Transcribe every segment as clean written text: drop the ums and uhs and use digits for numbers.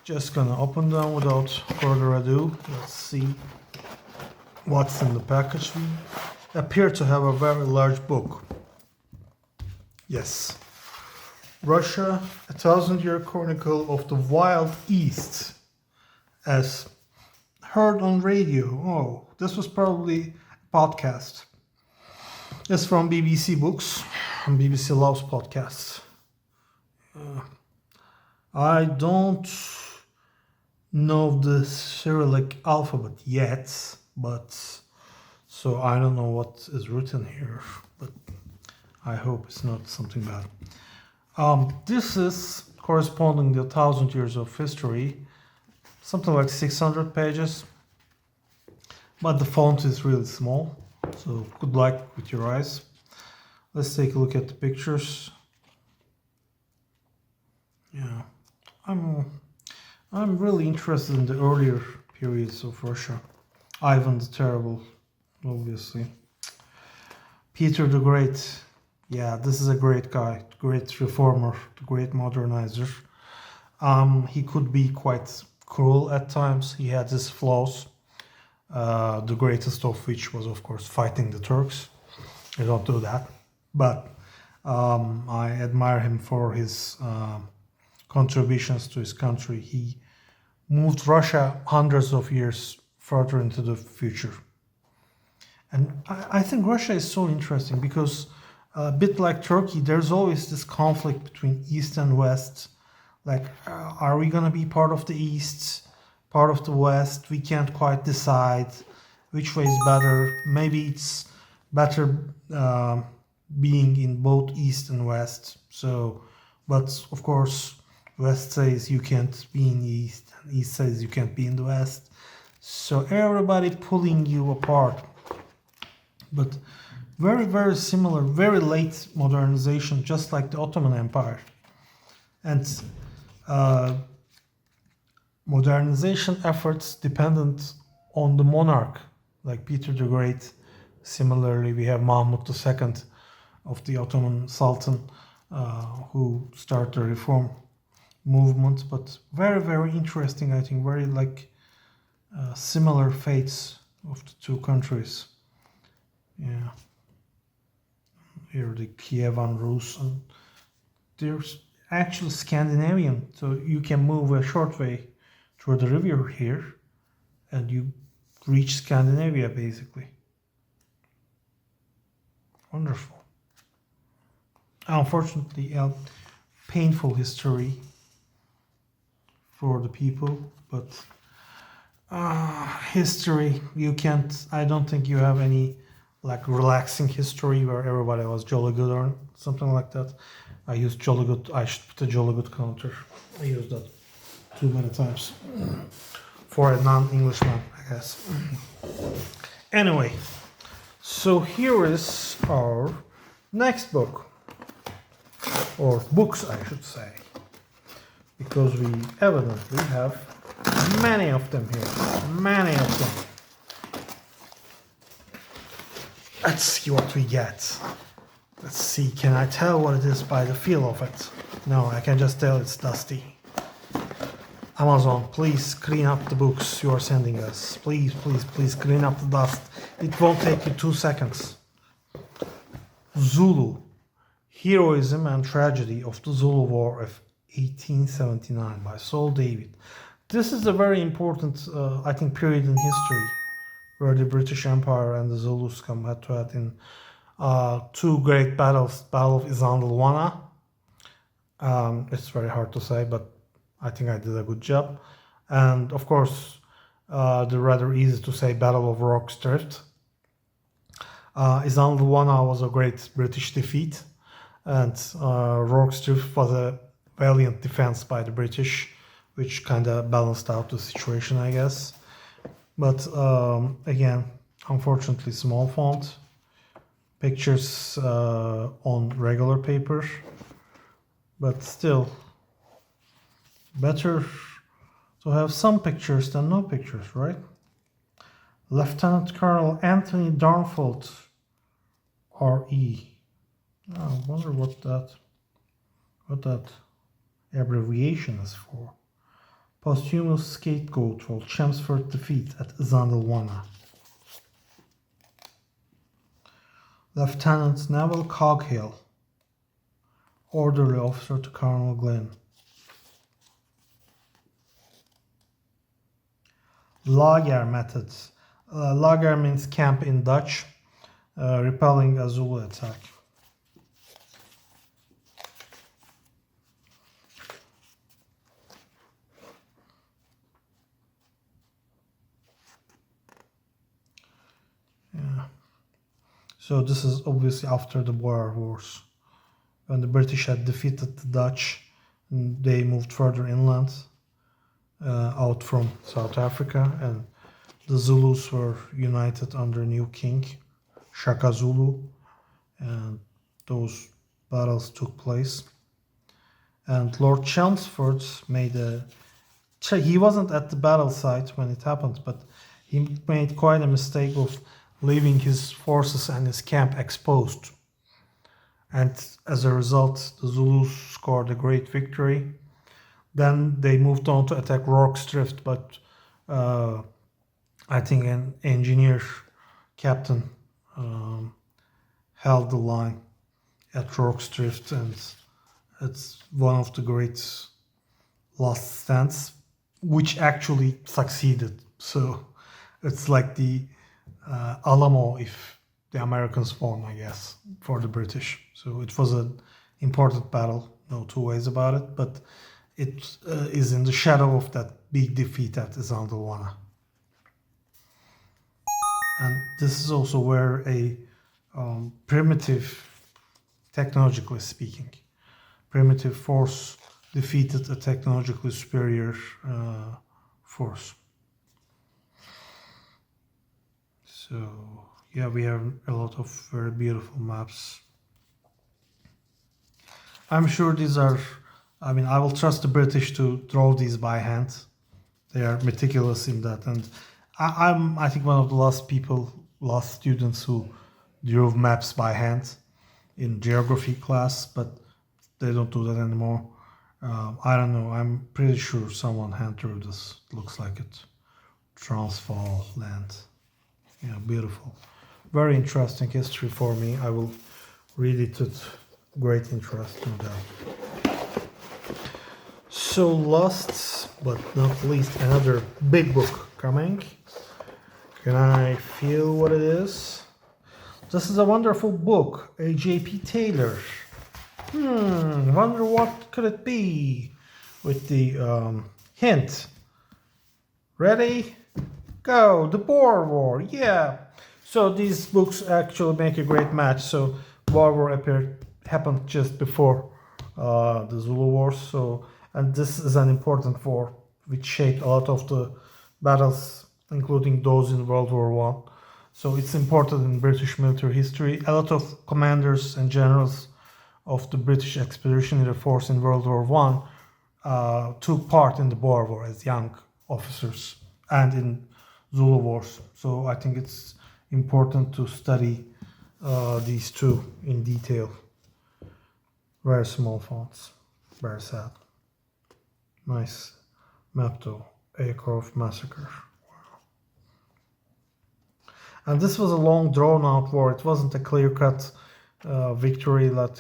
Just gonna open them without further ado. Let's see what's in the package. We appear to have a very large book. Yes. Russia, a 1,000-year chronicle of the Wild East, as heard on radio. Oh, this was probably a podcast. It's from BBC Books, and BBC loves podcasts. I don't know the Cyrillic alphabet yet, but so I don't know what is written here, but I hope it's not something bad. This is corresponding to 1,000 years of history, something like 600 pages, but the font is really small, so good luck with your eyes. Let's take a look at the pictures. Yeah, I'm really interested in the earlier periods of Russia. Ivan the Terrible, obviously. Peter the Great. Yeah, this is a great guy, great reformer, great modernizer. He could be quite cruel at times. He had his flaws. The greatest of which was, of course, fighting the Turks. I don't do that, but I admire him for his contributions to his country. He moved Russia hundreds of years further into the future. And I think Russia is so interesting because a bit like Turkey, there's always this conflict between East and West. Like, are we going to be part of the East, part of the West? We can't quite decide which way is better. Maybe it's better being in both East and West. So, but of course, West says you can't be in East, and East says you can't be in the West. So everybody pulling you apart. But very, very similar, very late modernization, just like the Ottoman Empire. And modernization efforts dependent on the monarch, like Peter the Great. Similarly, we have Mahmud II of the Ottoman Sultan, who started the reform movement. But very, very interesting, I think, very like similar fates of the two countries. Yeah. Here the Kievan Rus, and there's actually Scandinavian, so you can move a short way through the river here and you reach Scandinavia basically. Wonderful. Unfortunately, a painful history for the people, but history, you can't, I don't think you have any like relaxing history where everybody was jolly good or something like that. I used jolly good, I should put a jolly good counter. I used that too many times for a non-Englishman, I guess. Anyway, so here is our next book, or books I should say, because we evidently have many of them here, many of them. Let's see what we get. Let's see, can I tell what it is by the feel of it? No, I can just tell it's dusty. Amazon, please clean up the books you are sending us. Please, please, please clean up the dust. It won't take you 2 seconds. Zulu, Heroism and Tragedy of the Zulu War of 1879 by Saul David. This is a very important, I think, period in history, where the British Empire and the Zulus come head to head in two great battles. Battle of Isandlwana. It's very hard to say, but I think I did a good job. And of course, the rather easy to say Battle of Rorke's Drift. Isandlwana was a great British defeat, and Rorke's Drift was a valiant defense by the British, which kind of balanced out the situation, I guess. But again, unfortunately small font, pictures on regular paper, but still better to have some pictures than no pictures, right? Lieutenant Colonel Anthony Darnford, R.E. I wonder what that abbreviation is for. Posthumous scapegoat for Chelmsford defeat at Zandelwana. Lieutenant Neville Coghill, orderly officer to Colonel Glynn. Lager methods. Lager means camp in Dutch, repelling a Zulu attack. Yeah. So this is obviously after the Boer Wars. When the British had defeated the Dutch, they moved further inland, out from South Africa, and the Zulus were united under new king, Shaka Zulu, and those battles took place. And Lord Chelmsford he wasn't at the battle site when it happened, but he made quite a mistake of leaving his forces and his camp exposed. And as a result, the Zulus scored a great victory. Then they moved on to attack Rorke's Drift, but I think an engineer captain held the line at Rorke's Drift, and it's one of the great last stands, which actually succeeded. So it's like the Alamo if the Americans won, I guess, for the British. So it was an important battle, no two ways about it, but it is in the shadow of that big defeat at Zandelwana. And this is also where a primitive, technologically speaking, primitive force defeated a technologically superior force. So yeah, we have a lot of very beautiful maps. I'm sure these are, I mean, I will trust the British to draw these by hand. They are meticulous in that, and I think one of the last students who drew maps by hand in geography class, but they don't do that anymore. I don't know, I'm pretty sure someone hand drew this. It looks like it. Transvaal land. Yeah, beautiful. Very interesting history for me. I will read it with great interest, no doubt. So last but not least, another big book coming. Can I feel what it is? This is a wonderful book, a J.P. Taylor. Wonder what could it be? With the hint. Ready? Go! The Boer War, yeah! So these books actually make a great match. So Boer War happened just before the Zulu Wars. So, and this is an important war which shaped a lot of the battles, including those in World War I. So it's important in British military history. A lot of commanders and generals of the British Expeditionary Force in World War I took part in the Boer War as young officers and in Zulu Wars. So I think it's important to study these two in detail. Very small fonts, very sad. Nice map though, Acorf Massacre. Wow. And this was a long drawn out war. It wasn't a clear cut victory, like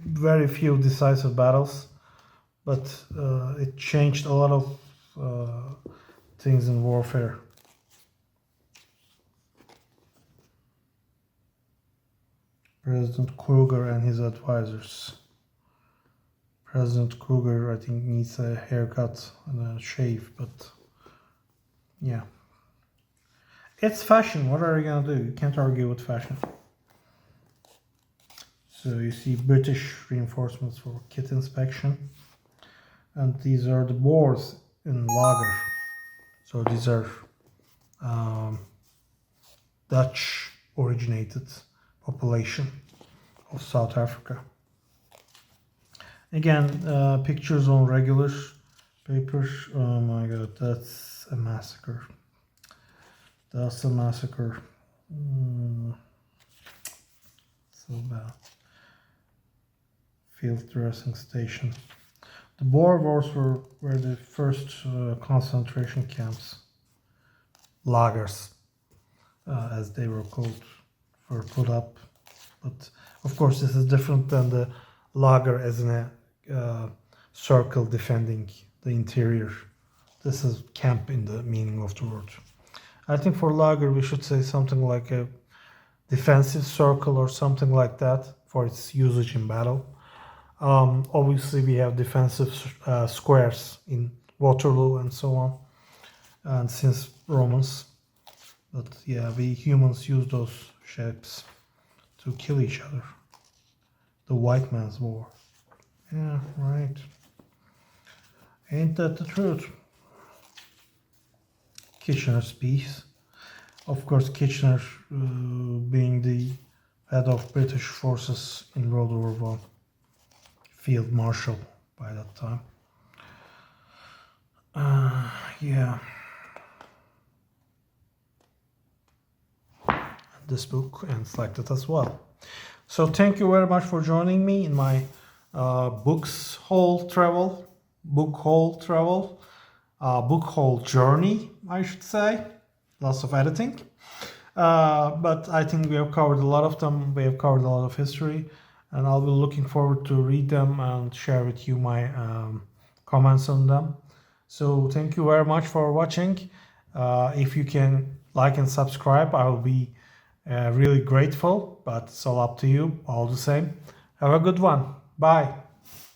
very few decisive battles, but it changed a lot of things in warfare. President Kruger and his advisors. President Kruger, I think, needs a haircut and a shave, but yeah. It's fashion. What are you gonna do? You can't argue with fashion. So you see British reinforcements for kit inspection. And these are the Boers in lager. So these are Dutch originated population of South Africa. Again, pictures on regular papers. Oh my god, that's a massacre. That's a massacre. So bad. Field dressing station. The Boer Wars were the first concentration camps, lagers, as they were called, were put up. But of course, this is different than the lager as in a circle defending the interior. This is camp in the meaning of the word. I think for lager we should say something like a defensive circle or something like that for its usage in battle. Obviously, we have defensive squares in Waterloo and so on, and since Romans. But yeah, we humans use those shapes to kill each other. The white man's war. Yeah, right. Ain't that the truth? Kitchener's piece. Of course, Kitchener being the head of British forces in World War I. Field Marshal by that time. Yeah. This book ends like that as well. So thank you very much for joining me in my BookHaul journey, I should say. Lots of editing. But I think we have covered a lot of them. We have covered a lot of history, and I'll be looking forward to read them and share with you my comments on them. So thank you very much for watching. If you can like and subscribe, I will be really grateful, but it's all up to you all the same. Have a good one. Bye.